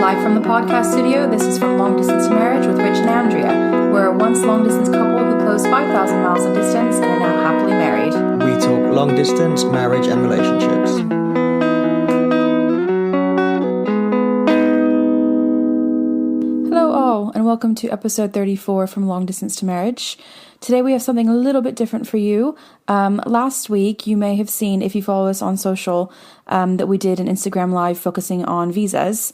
Live from the podcast studio, this is from Long Distance Marriage with Rich and Andrea. We're a once long-distance couple who closed 5,000 miles of distance and are now happily married. We talk long-distance, marriage and relationships. Hello all, and welcome to episode 34 from Long Distance to Marriage. Today we have something a little bit different for you. Last week, you may have seen, if you follow us on social, that we did an Instagram live focusing on visas.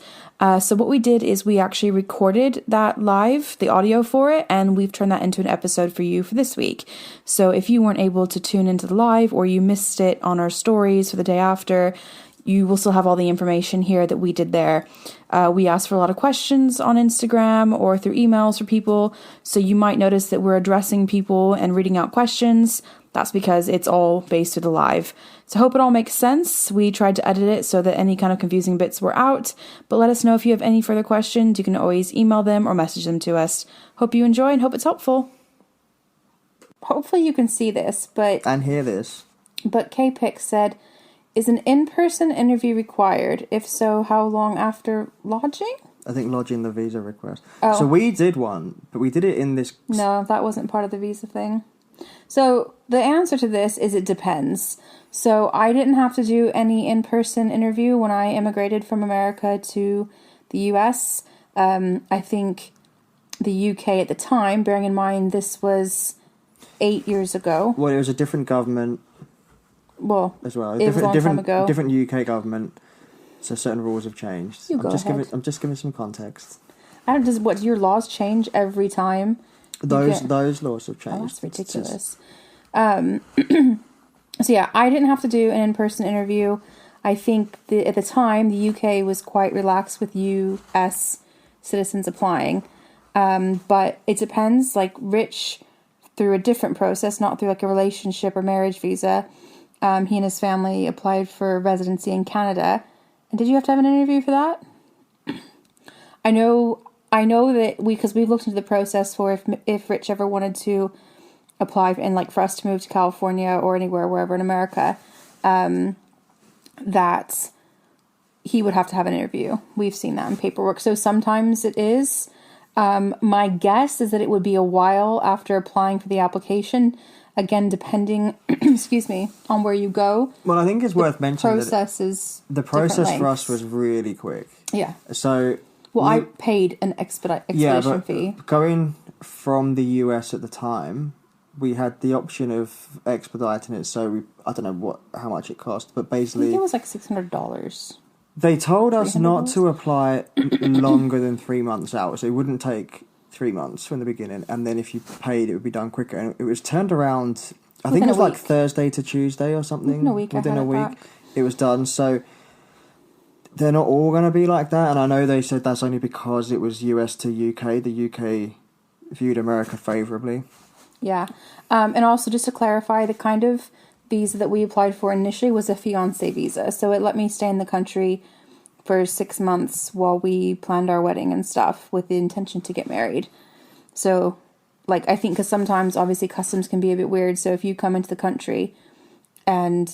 So what we did is we actually recorded that live, the audio for it, and we've turned that into an episode for you for this week. So if you weren't able to tune into the live or you missed it on our stories for the day after, you will still have all the information here that we did there. We asked for a lot of questions on Instagram or through emails for people, so you might notice that we're addressing people and reading out questions. That's because it's all based through the live. So I hope it all makes sense. We tried to edit it so that any kind of confusing bits were out, but let us know if you have any further questions. You can always email them or message them to us. Hope you enjoy and hope it's helpful. Hopefully you can see this, And hear this. But K-Pick said, is an in-person interview required? If so, how long after lodging? I think lodging the visa request. Oh. So we did one, but we did it in this... No, that wasn't part of the visa thing. So the answer to this is it depends. So I didn't have to do any in-person interview when I immigrated from America to the US. I think the UK at the time, bearing in mind this was 8 years ago. Well, it was a different government... Well, as well. It was a long time ago. Different UK government, so certain rules have changed. I'm just giving some context. Do your laws change every time? Those laws have changed. Oh, that's ridiculous. So yeah, I didn't have to do an in-person interview. I think at the time, the UK was quite relaxed with US citizens applying. But it depends. Like Rich, through a different process, not through like a relationship or marriage visa, he and his family applied for residency in Canada. And did you have to have an interview for that? I know that because we've looked into the process for if Rich ever wanted to apply and like for us to move to California or anywhere, wherever in America, that he would have to have an interview. We've seen that in paperwork. So sometimes it is. My guess is that it would be a while after applying for the application. Again, depending, excuse me, on where you go. Well, I think it's worth mentioning the process for us was really quick. Yeah. So... Well, I paid an expedition fee. Going from the US at the time, we had the option of expediting it. So I don't know how much it cost, but basically... I think it was like $600. They told us not to apply longer than 3 months out. So it wouldn't take 3 months from the beginning, and then if you paid, it would be done quicker. And it was turned around, I think it was like Thursday to Tuesday or something. Within a week, it was done. So they're not all going to be like that. And I know they said that's only because it was US to UK. The UK viewed America favourably. Yeah. And also, just to clarify, the kind of visa that we applied for initially was a fiancé visa. So it let me stay in the country for 6 months while we planned our wedding and stuff with the intention to get married. So, like, I think because sometimes, obviously, customs can be a bit weird. So if you come into the country and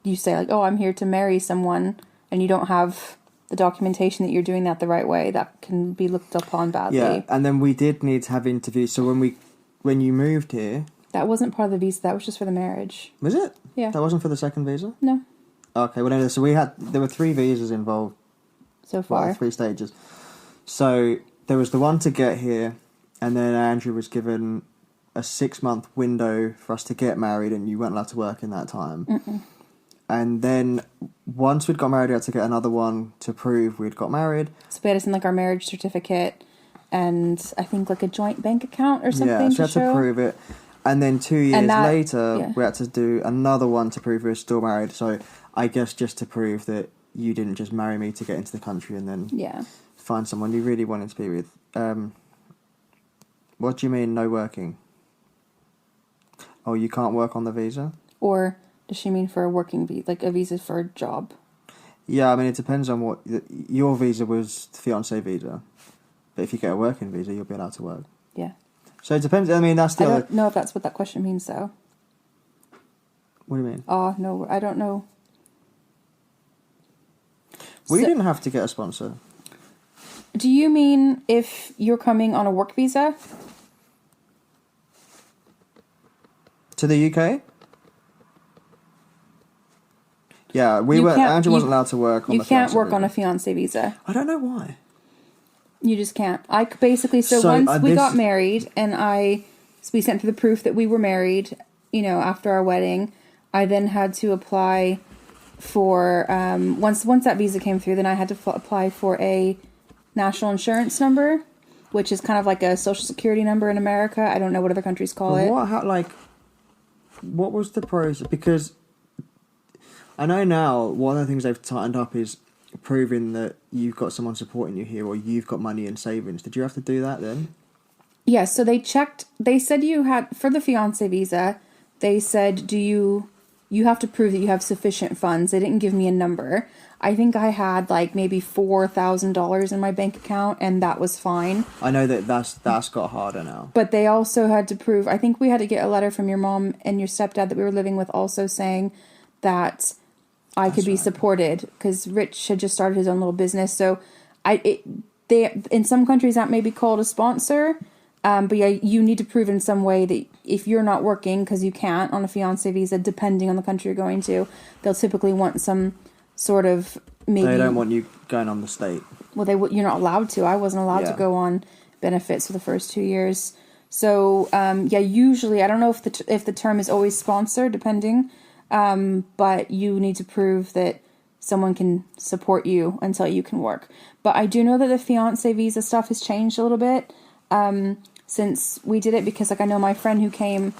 you say, like, oh, I'm here to marry someone, and you don't have the documentation that you're doing that the right way, that can be looked upon badly. Yeah, and then we did need to have interviews. So when you moved here... That wasn't part of the visa. That was just for the marriage. Was it? Yeah. That wasn't for the second visa? No. Okay, well, anyway, so there were 3 visas involved. So far. Well, 3 stages. So there was the one to get here, and then Andrew was given a 6-month window for us to get married, and you weren't allowed to work in that time. Mm-mm. And then once we'd got married, we had to get another one to prove we'd got married. So we had to send like our marriage certificate and I think like a joint bank account or something. Yeah, so we had to prove it. And then 2 years later, we had to do another one to prove we were still married. So I guess just to prove that you didn't just marry me to get into the country and then find someone you really wanted to be with. What do you mean, no working? Oh, you can't work on the visa? Or does she mean for a working visa, like a visa for a job? Yeah, I mean, it depends on what... Your visa was the fiancé visa. But if you get a working visa, you'll be allowed to work. Yeah. So it depends. I mean, that's the I don't know if that's what that question means, though. What do you mean? Oh, no, I don't know. We didn't have to get a sponsor. Do you mean if you're coming on a work visa? To the UK? Yeah, Andrew wasn't allowed to work on the fiancé visa. You can't work on a fiancé visa. I don't know why. You just can't. Once we got married and we sent through the proof that we were married, after our wedding, I then had to apply for, once that visa came through, then I had to apply for a national insurance number, which is kind of like a social security number in America. I don't know what other countries call it. What was the process? Because I know now one of the things they've tightened up is proving that you've got someone supporting you here or you've got money in savings. Did you have to do that then? Yeah, so they said you had, for the fiancé visa, they said, you have to prove that you have sufficient funds. They didn't give me a number. I think I had maybe $4,000 in my bank account, and that was fine. I know that's got harder now. But they also had to prove, I think we had to get a letter from your mom and your stepdad that we were living with also saying that I could be supported, because Rich had just started his own little business. So in some countries that may be called a sponsor. But yeah, you need to prove in some way that if you're not working, because you can't on a fiancé visa, depending on the country you're going to, they'll typically want some sort of maybe... They don't want you going on the state. Well, you're not allowed to. I wasn't allowed to go on benefits for the first 2 years. So, usually, I don't know if the term is always sponsor, depending, but you need to prove that someone can support you until you can work. But I do know that the fiancé visa stuff has changed a little bit since we did it, because I know my friend who came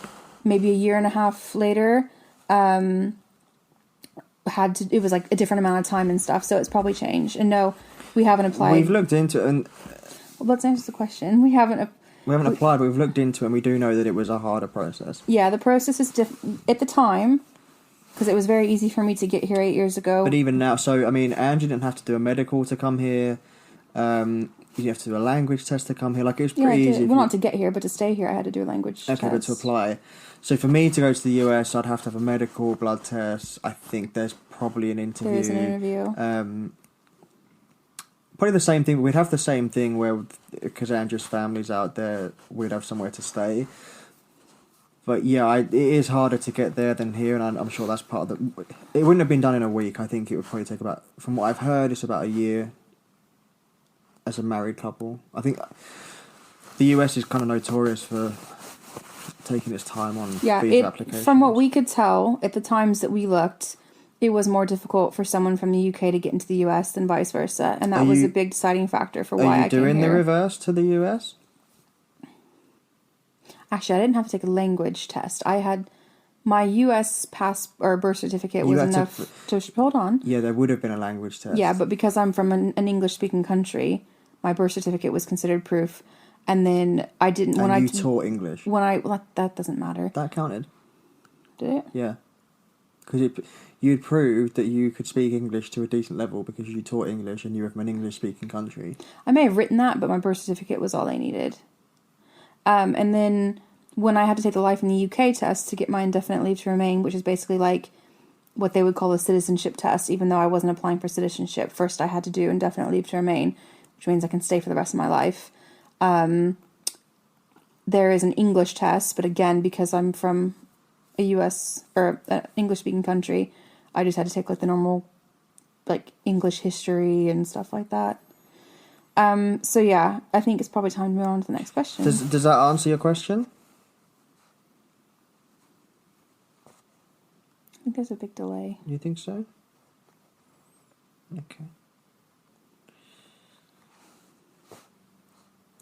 maybe a year and a half later it was a different amount of time and stuff, so it's probably changed. And no, we haven't applied. We've looked into it, and well, let's answer the question. We haven't applied, but we've looked into it, and we do know that it was a harder process. Yeah, the process is at the time, because it was very easy for me to get here 8 years ago. But even now, Angie didn't have to do a medical to come here. You have to do a language test to come here. It was pretty easy. Well, not to get here, but to stay here, I had to do a language test. Okay, but to apply. So for me to go to the US, I'd have to have a medical, blood test. I think there's probably an interview. There is an interview. Probably the same thing. We'd have the same thing where, because Andrew's family's out there, we'd have somewhere to stay. But yeah, it is harder to get there than here, and I'm sure that's part of the... It wouldn't have been done in a week. I think it would probably take about... From what I've heard, it's about a year as a married couple. I think the US is kind of notorious for taking its time on visa applications. From what we could tell, at the times that we looked, it was more difficult for someone from the UK to get into the US than vice versa, and that was a big deciding factor for why I came here. Are you doing the reverse to the US? Actually, I didn't have to take a language test. I had my US birth certificate was enough to hold on. Yeah, there would have been a language test. Yeah, but because I'm from an English-speaking country, my birth certificate was considered proof. And then I didn't... And you taught English? That doesn't matter. That counted. Did it? Yeah. Because you'd proved that you could speak English to a decent level because you taught English and you were from an English-speaking country. I may have written that, but my birth certificate was all they needed. And then when I had to take the Life in the UK test to get my indefinite leave to remain, which is basically what they would call a citizenship test, even though I wasn't applying for citizenship, first I had to do indefinite leave to remain, which means I can stay for the rest of my life. There is an English test, but again, because I'm from a US or an English-speaking country, I just had to take the normal English history and stuff like that. So yeah, I think it's probably time to move on to the next question. Does that answer your question? I think there's a big delay. You think so?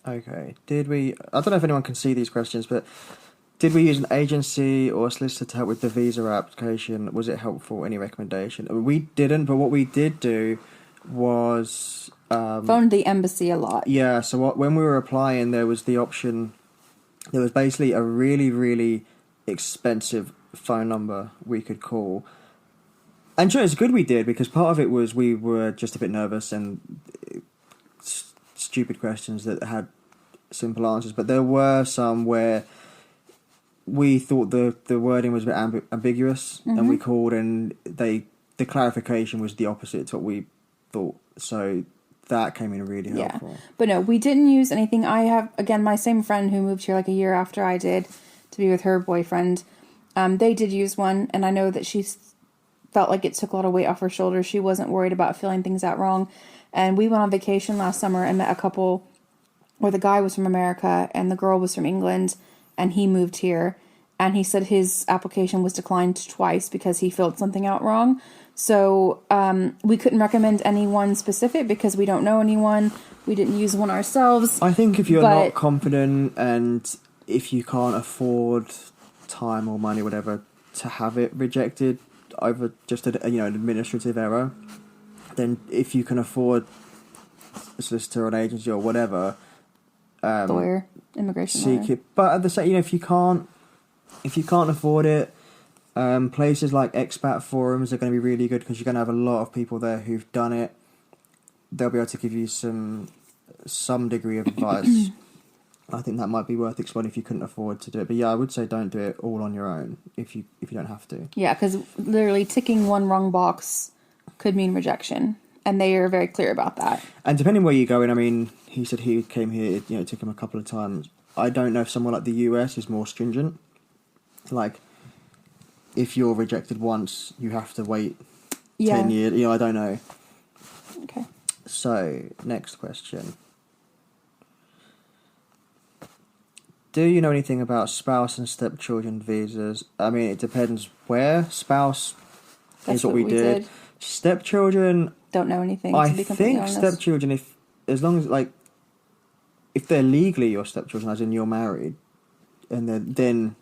Okay. Did we... I don't know if anyone can see these questions, but did we use an agency or a solicitor to help with the visa application? Was it helpful? Any recommendation? We didn't, but what we did do was... phoned the embassy a lot. Yeah, so when we were applying, there was the option... There was basically a really, really expensive phone number we could call. And sure, it's good we did, because part of it was we were just a bit nervous and stupid questions that had simple answers, but there were some where we thought the wording was a bit ambiguous, and we called and the clarification was the opposite to what we thought. So that came in really helpful. Yeah. But no, we didn't use anything. I have, again, my same friend who moved here like a year after I did to be with her boyfriend. They did use one, and I know that she felt like it took a lot of weight off her shoulders. She wasn't worried about filling things out wrong. And we went on vacation last summer and met a couple where the guy was from America and the girl was from England, and he moved here. And he said his application was declined twice because he filled something out wrong. So we couldn't recommend anyone specific because we don't know anyone. We didn't use one ourselves. I think if you're not confident and if you can't afford time or money, whatever, to have it rejected over just an administrative error, then if you can afford a solicitor or an agency or whatever, lawyer, immigration seek lawyer. it. But at the same, if you can't afford it, places like expat forums are going to be really good because you're going to have a lot of people there who've done it. They'll be able to give you some degree of advice. I think that might be worth exploring if you couldn't afford to do it. But yeah, I would say don't do it all on your own if you don't have to. Yeah, because literally ticking one wrong box could mean rejection, and they are very clear about that. And depending where you go in, I mean, he said he came here. It took him a couple of times. I don't know if somewhere like the US is more stringent. Like, if you're rejected once, you have to wait 10 years. I don't know. Okay. So, next question. Do you know anything about spouse and stepchildren visas? I mean, it depends where. Spouse is what we did. Stepchildren... Don't know anything, I to be completely honest. Stepchildren, as long as, if they're legally your stepchildren, as in you're married, and then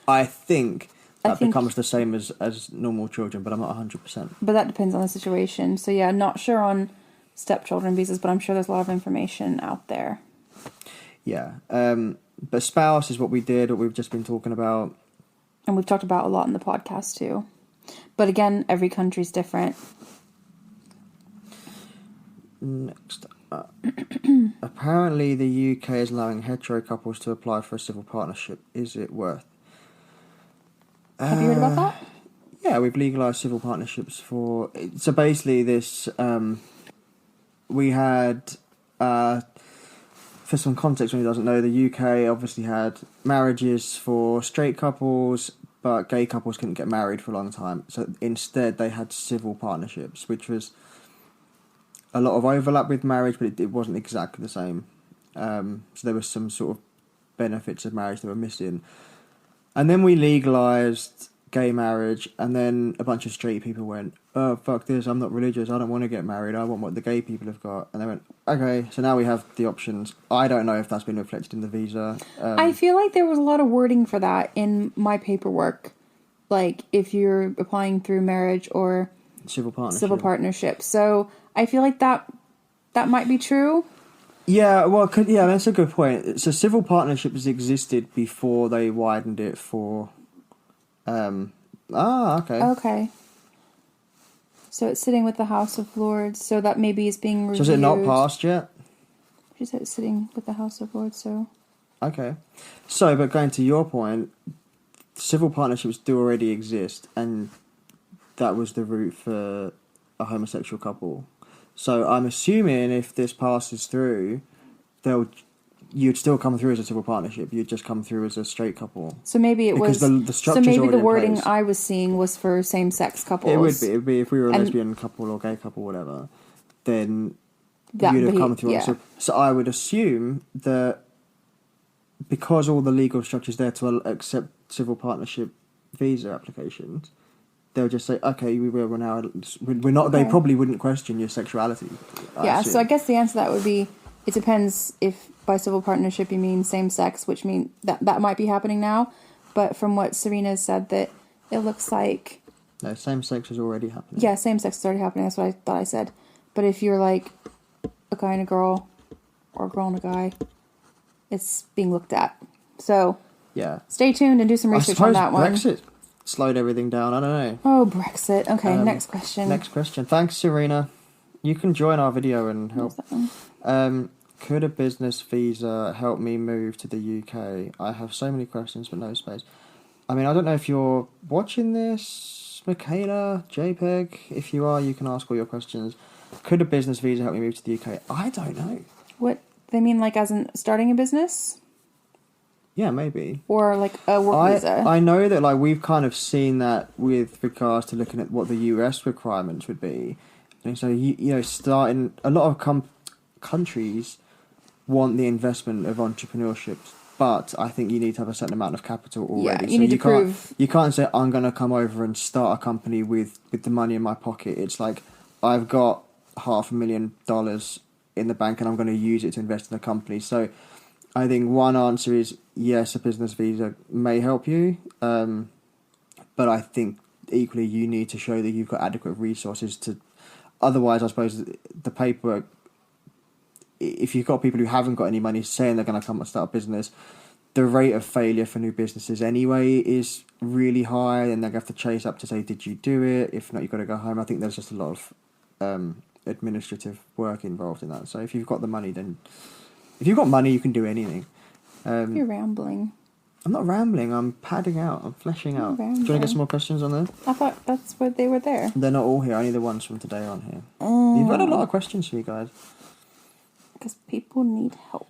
I think... That becomes the same as normal children, but I'm not 100%. But that depends on the situation. So yeah, not sure on stepchildren visas, but I'm sure there's a lot of information out there. Yeah. But spouse is what we did, what we've just been talking about. And we've talked about a lot in the podcast too. But again, every country's different. Next up. Apparently the UK is allowing hetero couples to apply for a civil partnership. Is it worth? Have you heard about that? Yeah, we've legalised civil partnerships for... So basically this... we had... for some context, when he doesn't know, the UK obviously had marriages for straight couples, but gay couples couldn't get married for a long time. So instead they had civil partnerships, which was a lot of overlap with marriage, but it wasn't exactly the same. So there was some sort of benefits of marriage that were missing. And then we legalised gay marriage, and then a bunch of straight people went, oh, fuck this, I'm not religious, I don't want to get married, I want what the gay people have got. And they went, okay, so now we have the options. I don't know if that's been reflected in the visa. I feel like there was a lot of wording for that in my paperwork. Like, if you're applying through marriage or... Civil partnership. So, I feel like that might be true. Yeah, well, that's a good point. So civil partnerships existed before they widened it for... okay. Okay. So it's sitting with the House of Lords, so that maybe is being reviewed. So is it not passed yet? She said it's sitting with the House of Lords, so... Okay. So, but going to your point, civil partnerships do already exist, and that was the route for a homosexual couple. So I'm assuming if this passes through, you'd still come through as a civil partnership. You'd just come through as a straight couple. So maybe it was... Because the structure's So maybe the wording place. I was seeing was for same-sex couples. It would be if we were a lesbian couple or gay couple, whatever, then you'd have come through. Yeah. So I would assume that because all the legal structure's there to accept civil partnership visa applications, they'll just say, okay, we're now... We're not... Okay. They probably wouldn't question your sexuality. So I guess the answer to that would be, it depends if by civil partnership you mean same-sex, which means that might be happening now. But from what Serena said, that it looks like... No, same-sex is already happening. Yeah, same-sex is already happening. That's what I thought I said. But if you're like a guy and a girl, or a girl and a guy, it's being looked at. So yeah, stay tuned and do some research on that one. Brexit slowed everything down. I don't know. Oh, Brexit. Okay, next question. Next question. Thanks, Serena. You can join our video and help. Could a business visa help me move to the UK? I have so many questions but no space. I mean, I don't know if you're watching this, Michaela, JPEG. If you are, you can ask all your questions. Could a business visa help me move to the UK? I don't know. What they mean, like as in starting a business? Yeah, maybe. Or like a work visa. I know that like we've kind of seen that with regards to looking at what the US requirements would be. And so you know, starting a lot of countries want the investment of entrepreneurship, but I think you need to have a certain amount of capital already. Yeah, you need to prove. You can't say I'm going to come over and start a company with the money in my pocket. It's like I've got $500,000 in the bank and I'm going to use it to invest in a company. So I think one answer is yes, a business visa may help you, but I think equally you need to show that you've got adequate resources to. Otherwise, I suppose the paperwork, if you've got people who haven't got any money saying they're going to come and start a business, the rate of failure for new businesses anyway is really high, and they have to chase up to say, did you do it? If not, you've got to go home. I think there's just a lot of administrative work involved in that. So if you've got the money, then if you've got money, you can do anything. You're rambling. I'm not rambling. I'm padding out. I'm fleshing out. Do you want to get some more questions on there? I thought that's what they were there. They're not all here. Only the ones from today on here. You've got a lot of questions for you guys. Because people need help.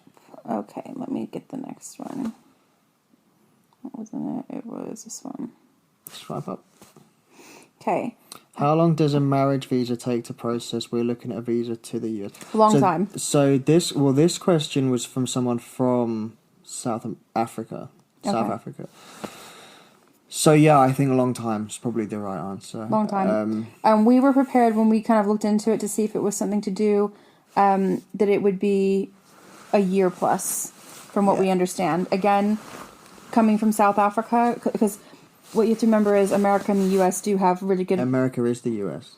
Okay, let me get the next one. What wasn't it? It was this one. Swipe up. Okay. How long does a marriage visa take to process? We're looking at a visa to the US. Long time. So this question was from someone from South Africa. South Africa. So yeah, I think a long time is probably the right answer. Long time. We were prepared when we kind of looked into it to see if it was something to do, that it would be a year plus, from what we understand. Again, coming from South Africa, because what you have to remember is America and the US do have really good... America is the US.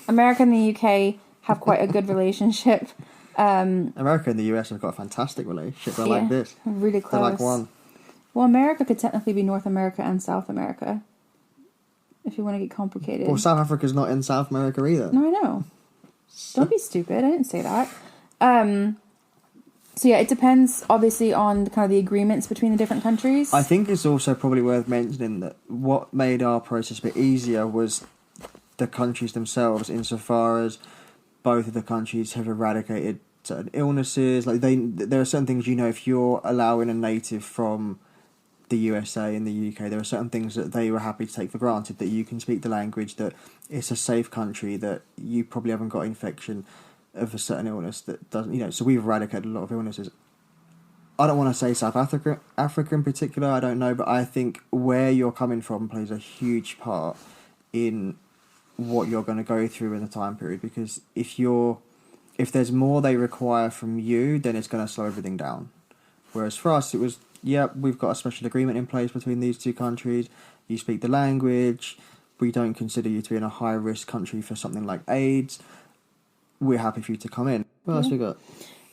America and the UK have quite a good relationship. America and the US have got a fantastic relationship. They're like this. Really close. They're like one. Well, America could technically be North America and South America, if you want to get complicated. Well, South Africa's not in South America either. No, I know. Don't be stupid. I didn't say that. So yeah, it depends obviously on kind of the agreements between the different countries. I think it's also probably worth mentioning that what made our process a bit easier was the countries themselves, insofar as both of the countries have eradicated certain illnesses. Like there are certain things, you know, if you're allowing a native from the USA and the UK, there are certain things that they were happy to take for granted, that you can speak the language, that it's a safe country, that you probably haven't got infection of a certain illness that doesn't, you know, so we've eradicated a lot of illnesses. I don't want to say South Africa in particular, I don't know, but I think where you're coming from plays a huge part in what you're going to go through in the time period, because if there's more they require from you, then it's going to slow everything down. Whereas for us, it was, we've got a special agreement in place between these two countries. You speak the language. We don't consider you to be in a high-risk country for something like AIDS. We're happy for you to come in. What else we got?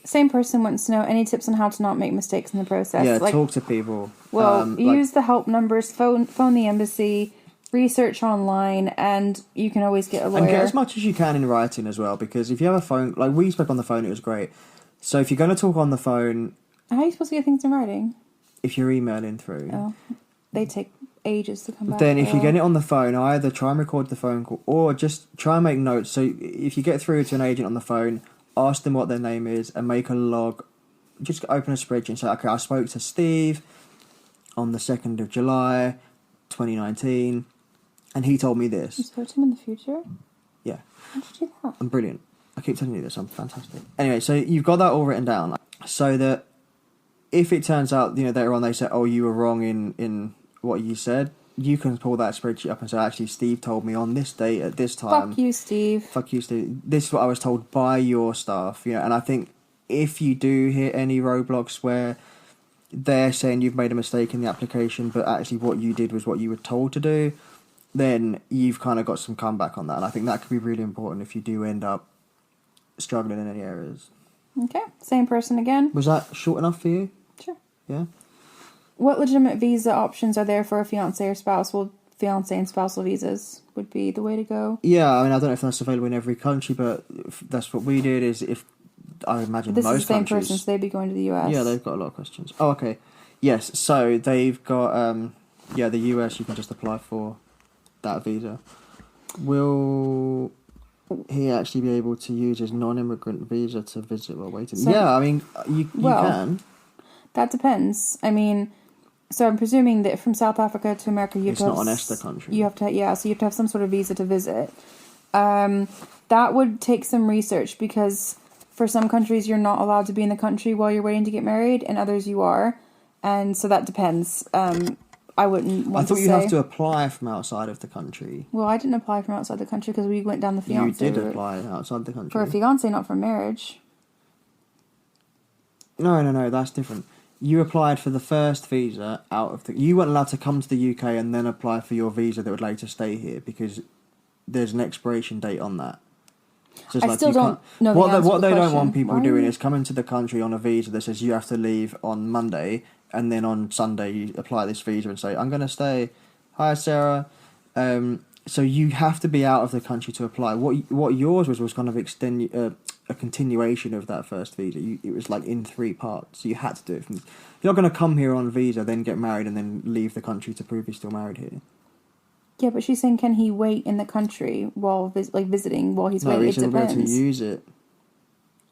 Same person wants to know any tips on how to not make mistakes in the process. Yeah, talk to people. Well, use the help numbers, phone the embassy, research online, and you can always get a lawyer. And get as much as you can in writing as well, because if you have a phone, like we spoke on the phone, it was great. So if you're going to talk on the phone... How are you supposed to get things in writing? If you're emailing through. Oh, they take ages to come back. Then if you get it on the phone, either try and record the phone call or just try and make notes. So if you get through to an agent on the phone, ask them what their name is and make a log. Just open a spreadsheet and say, okay, I spoke to Steve on the 2nd of July, 2019, and he told me this. You spoke to him in the future? Yeah. How did you do that? I'm brilliant. I keep telling you this, I'm fantastic. Anyway, so you've got that all written down. So that if it turns out, later on they say, oh, you were wrong in what you said, you can pull that spreadsheet up and say, actually, Steve told me on this date at this time. Fuck you, Steve. Fuck you, Steve. This is what I was told by your staff. And I think if you do hit any roadblocks where they're saying you've made a mistake in the application, but actually what you did was what you were told to do, then you've kind of got some comeback on that. And I think that could be really important if you do end up struggling in any areas. Okay, same person again. Was that short enough for you? Sure. Yeah. What legitimate visa options are there for a fiancé or spouse? Well, fiancé and spousal visas would be the way to go. Yeah, I mean, I don't know if that's available in every country, but that's what we did. Is if I imagine this most is the same countries, person, so they'd be going to the US. Yeah, they've got a lot of questions. Oh, okay. Yes, so they've got the US. You can just apply for that visa. he actually be able to use his non-immigrant visa to visit while waiting? So, yeah, I mean, you can. That depends. I mean, so I'm presuming that from South Africa to America, it's not an ESTA country. You have to, so you have to have some sort of visa to visit. That would take some research because for some countries you're not allowed to be in the country while you're waiting to get married, and others you are, and so that depends. I wouldn't want to say... I thought you have to apply from outside of the country. Well, I didn't apply from outside the country because we went down the fiancé You did apply outside the country. For a fiancé, not for marriage. No, that's different. You applied for the first visa out of the... You weren't allowed to come to the UK and then apply for your visa that would later stay here because there's an expiration date on that. So I still don't know the answer to the What they question. don't want people doing is coming to the country on a visa that says you have to leave on Monday, and then on Sunday you apply this visa and say, I'm going to stay. Hi, Sarah. So you have to be out of the country to apply. What yours was kind of a continuation of that first visa. It was like in 3 parts. So you had to do it. You're not going to come here on a visa, then get married, and then leave the country to prove you're still married here. Yeah, but she's saying, can he wait in the country while visiting while he's waiting? No, he's able to use it.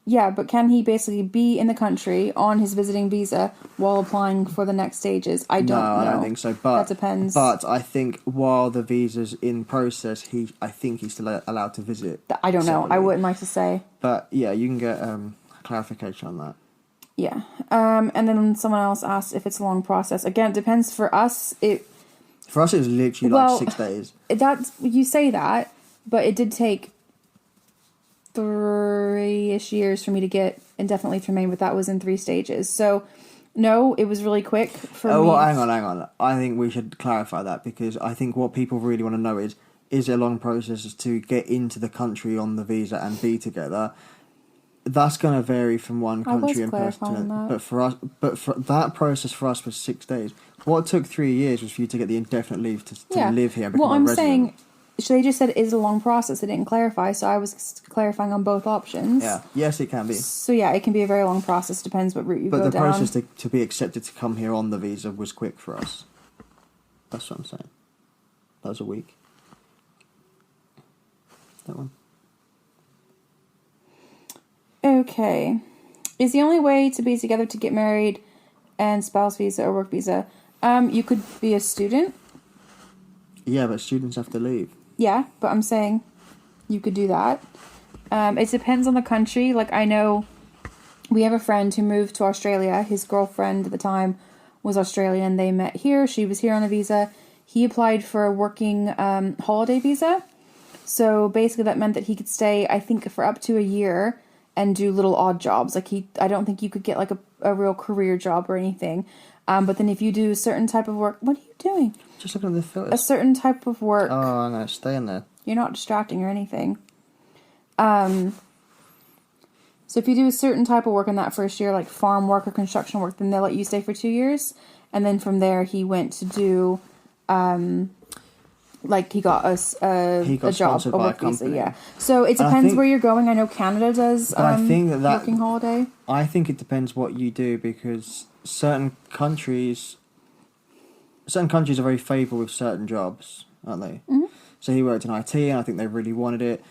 Yeah, but can he basically be in the country on his visiting visa while applying for the next stages? I don't know. I don't think so. But that depends. But I think while the visa's in process, I think he's still allowed to visit. I don't know. I wouldn't like to say. But yeah, you can get clarification on that. Yeah. And then someone else asked if it's a long process. Again, it depends. For us, For us, it was literally like 6 days. You say that, but it did take 3-ish years for me to get indefinitely to remain, but that was in 3 stages. So, no, it was really quick for me. Well, hang on. I think we should clarify that because I think what people really want to know is it a long process to get into the country on the visa and be together? That's going to vary from one country and person to another. But for that process for us was 6 days. What took 3 years was for you to get the indefinite leave to live here and become a resident. Saying, so they just said it is a long process. They didn't clarify, so I was clarifying on both options. Yeah. Yes, it can be. So yeah, it can be a very long process. Depends what route you go down. But the process to be accepted to come here on the visa was quick for us. That's what I'm saying. That was a week. That one. Okay. Is the only way to be together to get married and spouse visa or work visa? You could be a student. Yeah, but students have to leave. Yeah, but I'm saying you could do that. It depends on the country. Like, I know we have a friend who moved to Australia. His girlfriend at the time was Australian. They met here. She was here on a visa. He applied for a working holiday visa. So basically that meant that he could stay, I think, for up to a year and do little odd jobs. Like I don't think you could get like a real career job or anything. But then if you do a certain type of work... What are you doing? Just looking at the filters. A certain type of work. Oh, no, stay in there. You're not distracting or anything. So if you do a certain type of work in that first year, like farm work or construction work, then they'll let you stay for 2 years. And then from there, he went to do... he got a job, a work visa, yeah. So it depends where you're going. I know Canada does working holiday. I think it depends what you do because certain countries are very favourable with certain jobs, aren't they? Mm-hmm. So he worked in IT, and I think they really wanted it.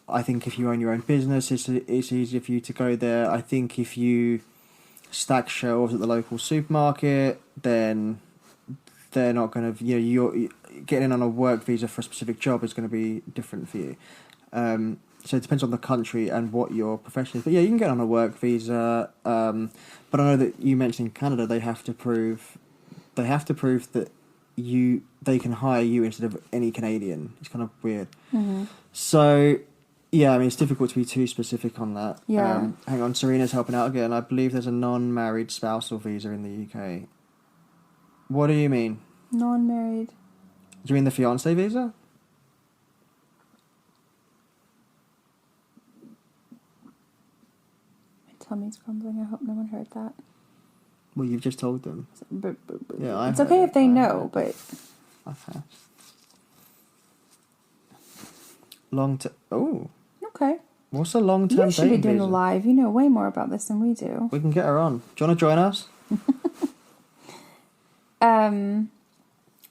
I think if you own your own business, it's easier for you to go there. I think if you stack shelves at the local supermarket, then they're not going to... you're getting in on a work visa for a specific job is going to be different for you. So it depends on the country and what your profession is. But yeah, you can get on a work visa. But I know that you mentioned in Canada, they have to prove that they can hire you instead of any Canadian. It's kind of weird. Mm-hmm. So yeah, I mean, it's difficult to be too specific on that. Yeah. Hang on, Serena's helping out again. I believe there's a non-married spousal visa in the UK. What do you mean? Non-married. Do you mean the fiancé visa? My tummy's grumbling. I hope no one heard that. Well, you've just told them. Yeah, it's okay if they know, but... Okay. Oh. Okay. What's a long-term dating visa? You should be doing the live. You know way more about this than we do. We can get her on. Do you want to join us?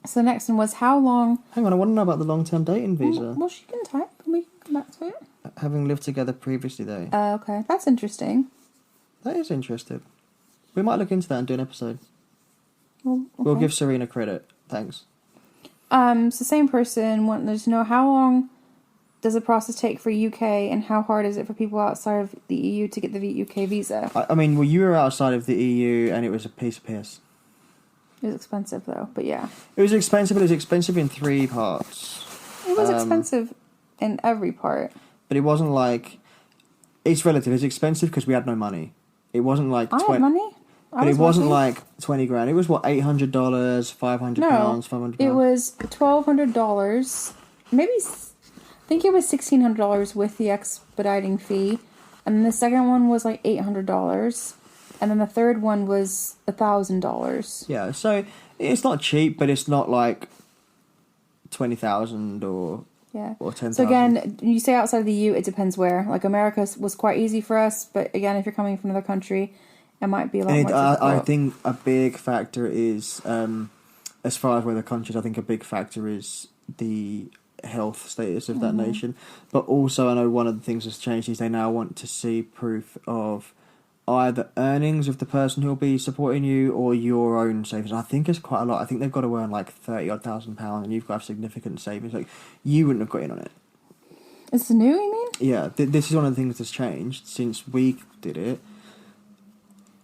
So the next one was how long... Hang on, I want to know about the long-term dating visa. Well, she can type. We That's it. Having lived together previously, though. Okay. That's interesting. That is interesting. We might look into that and do an episode. Well, okay. We'll give Serena credit. Thanks. So same person wanted to know how long does the process take for UK and how hard is it for people outside of the EU to get the UK visa? I mean, well, you were outside of the EU and it was a piece of piss. It was expensive though, but yeah. It was expensive, but it was expensive in 3 parts. It was expensive in every part. But it wasn't like... It's relative. It's expensive because we had no money. It wasn't like... I had money. But it wasn't like 20 grand. It was what, $800, £500, £500? It was $1,200. Maybe... I think it was $1,600 with the expediting fee. And then the second one was like $800. And then the third one was $1,000. Yeah, so it's not cheap, but it's not like 20,000 or 10,000. So again, you stay outside of the EU, it depends where. Like America was quite easy for us, but again, if you're coming from another country, it might be a lot more difficult. I think a big factor is, as far as where the countries, I think a big factor is the health status of that nation. But also, I know one of the things that's changed is they now want to see proof of either earnings of the person who'll be supporting you or your own savings. I think it's quite a lot. I think they've got to earn like £30,000 and you've got to have significant savings. Like, you wouldn't have got in on it. It's new, you mean? Yeah, this is one of the things that's changed since we did it.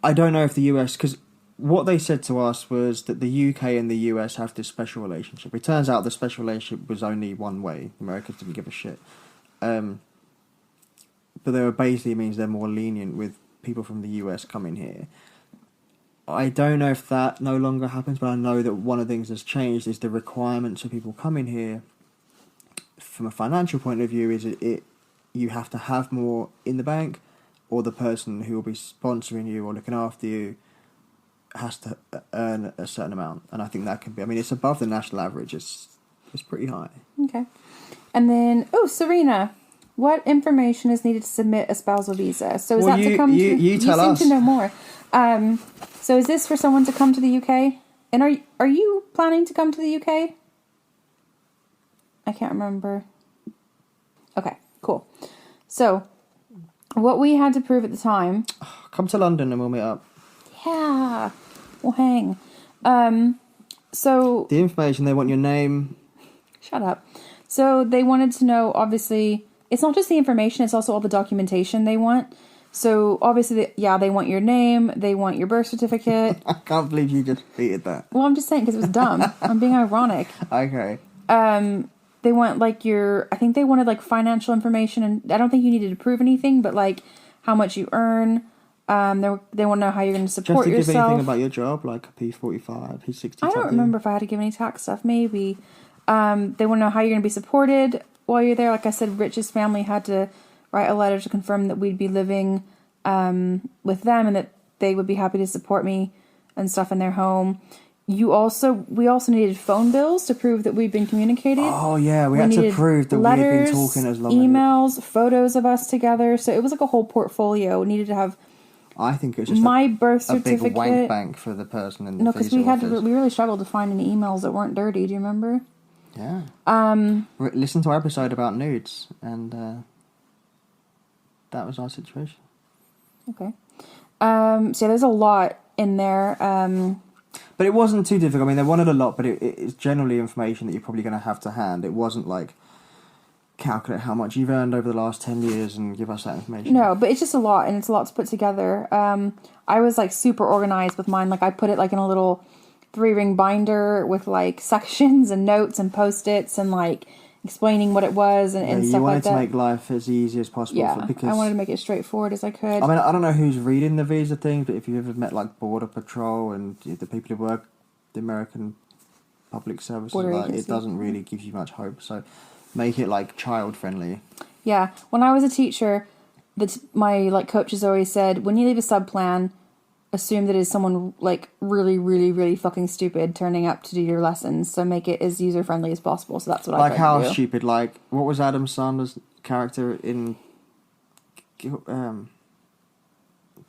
I don't know if the US... Because what they said to us was that the UK and the US have this special relationship. It turns out the special relationship was only one way. America didn't give a shit. But they basically means they're more lenient with people from the US coming here. I don't know if that no longer happens, but I know that one of the things that's changed is the requirements of people coming here from a financial point of view is you have to have more in the bank, or the person who will be sponsoring you or looking after you has to earn a certain amount. And I think that can be, I mean, it's above the national average. It's pretty high. Okay. And then, Serena, what information is needed to submit a spousal visa? So is that to come to... You tell us. You seem to know more. So is this for someone to come to the UK? And are you planning to come to the UK? I can't remember. Okay, cool. So, what we had to prove at the time... Come to London and we'll meet up. Yeah, we'll hang. So... The information, they want your name. Shut up. So they wanted to know, obviously, it's not just the information, it's also all the documentation they want. So obviously, they want your name, they want your birth certificate. I can't believe you just repeated that. Well, I'm just saying because it was dumb. I'm being ironic. Okay. They want I think they wanted like financial information, and I don't think you needed to prove anything, but like how much you earn. They want to know how you're going to support yourself. Do you have to give anything about your job, like a P45, P60? I don't remember if I had to give any tax stuff. Maybe. They want to know how you're going to be supported while you're there. Like I said, Rich's family had to write a letter to confirm that we'd be living with them and that they would be happy to support me and stuff in their home. We also needed phone bills to prove that we'd been communicating. Oh yeah, we had to prove that letters, we had been talking as long emails, photos of us together. So it was like a whole portfolio. We needed to have. I think it was just my birth certificate. A big wank bank for the person in the because we really struggled to find any emails that weren't dirty. Do you remember? Yeah. Listen to our episode about nudes, and that was our situation. Okay. So there's a lot in there. But it wasn't too difficult. I mean, they wanted a lot, but it's generally information that you're probably going to have to hand. It wasn't like calculate how much you've earned over the last 10 years and give us that information. No, but it's just a lot, and it's a lot to put together. I was like super organized with mine. Like I put it like in a little 3-ring binder with like sections and notes and post-its and like explaining what it was and stuff like that. You wanted to make life as easy as possible. Yeah, I wanted to make it as straightforward as I could. I mean, I don't know who's reading the visa thing, but if you've ever met like Border Patrol and the people who work the American public services, it doesn't really give you much hope. So make it like child friendly. Yeah, when I was a teacher, my like coaches always said, when you leave a sub plan, assume that it's someone like really, really, really fucking stupid turning up to do your lessons. So make it as user friendly as possible. So that's what I tried to do. Like how stupid? Like what was Adam Sandler's character in the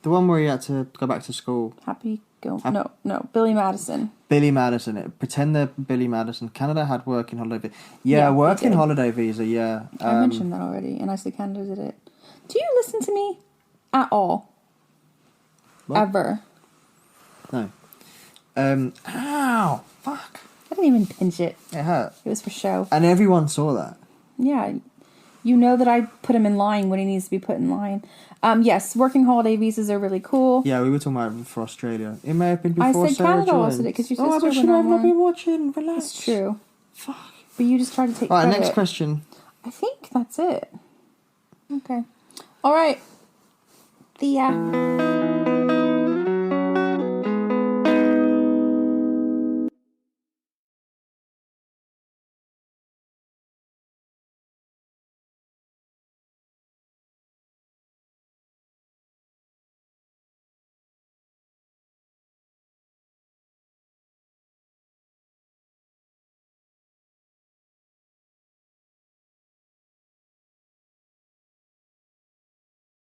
one where he had to go back to school? Happy No, Billy Madison. Billy Madison. Pretend they're Billy Madison. Canada had working holiday visa. Yeah, working holiday visa, yeah. I mentioned that already, and I said Canada did it. Do you listen to me at all? What? Ever? No. Ow! Fuck. I didn't even pinch it. It hurt. It was for show. And everyone saw that. Yeah. You know that I put him in line when he needs to be put in line. Yes, working holiday visas are really cool. Yeah, we were talking about it for Australia. It may have been before I said Sarah Canada joined. also did because your sister but should I not be watching? Relax. It's true. Fuck. But you just tried to take All right, credit. next question. I think that's it. Okay. All right. The